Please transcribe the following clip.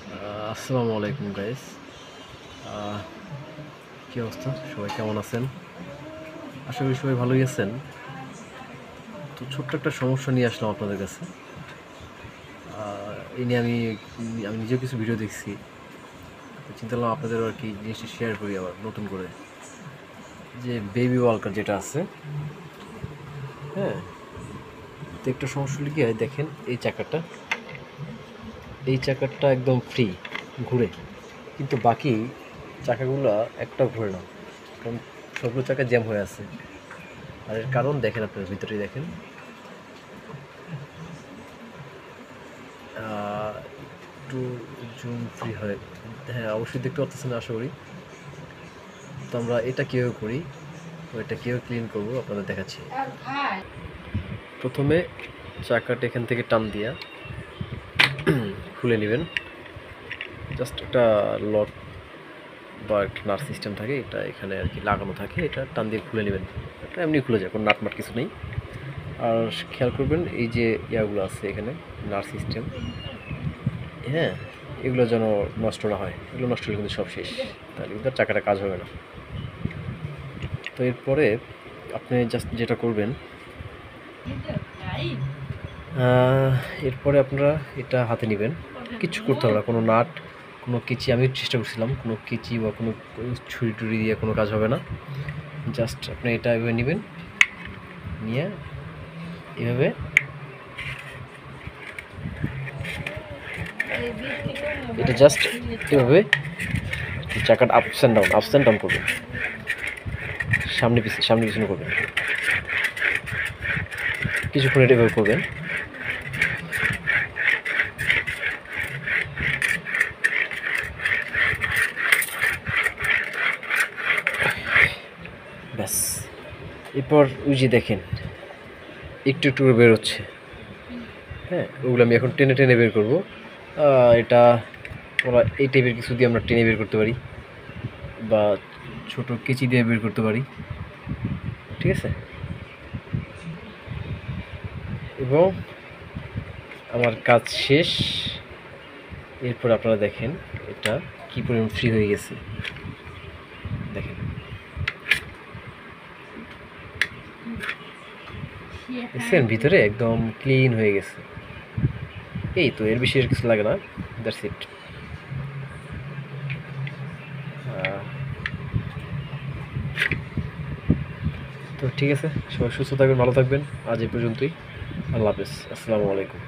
আসসালামু আলাইকুম গাইস। কী অবস্থা, সবাই কেমন আছেন? আশা করি সবাই ভালোই আছেন। তো ছোট্ট একটা সমস্যা নিয়ে আসলাম আপনাদের কাছে। এই নিয়ে আমি আমি নিজেও কিছু ভিডিও দেখছি, তো চিন্তা করলাম আপনাদেরও আর কি জিনিসটা শেয়ার করি আবার নতুন করে। যে বেবি ওয়ালকার যেটা আছে, হ্যাঁ, তো একটা সমস্যা হলে কি হয় দেখেন, এই চাকাটা একদম ফ্রি ঘুরে, কিন্তু বাকি চাকাগুলো একটাও ঘুরে না, কারণ সবগুলো চাকা জ্যাম হয়ে আছে। আর এর কারণ দেখেন, আপনার ভিতরেই দেখেন। একটু জুম ফ্রি হয়, হ্যাঁ অবশ্যই দেখতে পাচ্ছেন আশা করি। তো আমরা এটা কীভাবে করি, এটা কীভাবে ক্লিন করবো আপনাদের দেখাচ্ছি। প্রথমে চাকাটা এখান থেকে টান দিয়া খুলে নেবেন। জাস্ট একটা লক বা একটা নাট সিস্টেম থাকে, এটা এখানে আর কি লাগানো থাকে, এটা টান দিয়ে খুলে নেবেন। এটা এমনি খুলে যায়, কোনো নাটমাট কিছু নেই। আর খেয়াল করবেন এই যে ইয়াগুলো আছে এখানে, নাট সিস্টেম, হ্যাঁ, এগুলো যেন নষ্ট না হয়। এগুলো নষ্ট হলে কিন্তু সব শেষ, তাহলে কিন্তু চাকাটা কাজ হবে না। তো এরপরে আপনি জাস্ট যেটা করবেন, এরপরে আপনারা এটা হাতে নেবেন, কিছু করতে হবে না, কোনো নাট, কোনো কেচি, আমি চেষ্টা করছিলাম, কোনো কেচি বা কোনো ছুরি টুরি দিয়ে কোনো কাজ হবে না। জাস্ট আপনি এটা এভাবে নেবেন, নিয়ে এভাবে এটা জাস্ট এভাবে চাকাটা আপস অ্যান্ড ডাউন করবেন, সামনে পিছনে করবেন, কিছুক্ষণ এটা এভাবে করবেন। ব্যাস, এরপর ওই যে দেখেন একটু একটু করে বেরোচ্ছে, হ্যাঁ, ওগুলো আমি এখন টেনে টেনে বের করবো। এটা ওরা এই টাইপের কিছু দিয়ে আমরা টেনে বের করতে পারি, বা ছোট কেচি দিয়ে বের করতে পারি, ঠিক আছে। এবং আমার কাজ শেষ। এরপর আপনারা দেখেন এটা কী পরিমাণ ফ্রি হয়ে গেছে, দেখেন, দেখছেন ভিতরে একদম ক্লিন হয়ে গেছে। এই তো, এর বেশি আর কিছু লাগে না, দ্যাটস ইট। তো ঠিক আছে, সবাই সুস্থ থাকবেন, ভালো থাকবেন। আজ এই পর্যন্তই। আল্লাহ হাফেজ, আসসালামু আলাইকুম।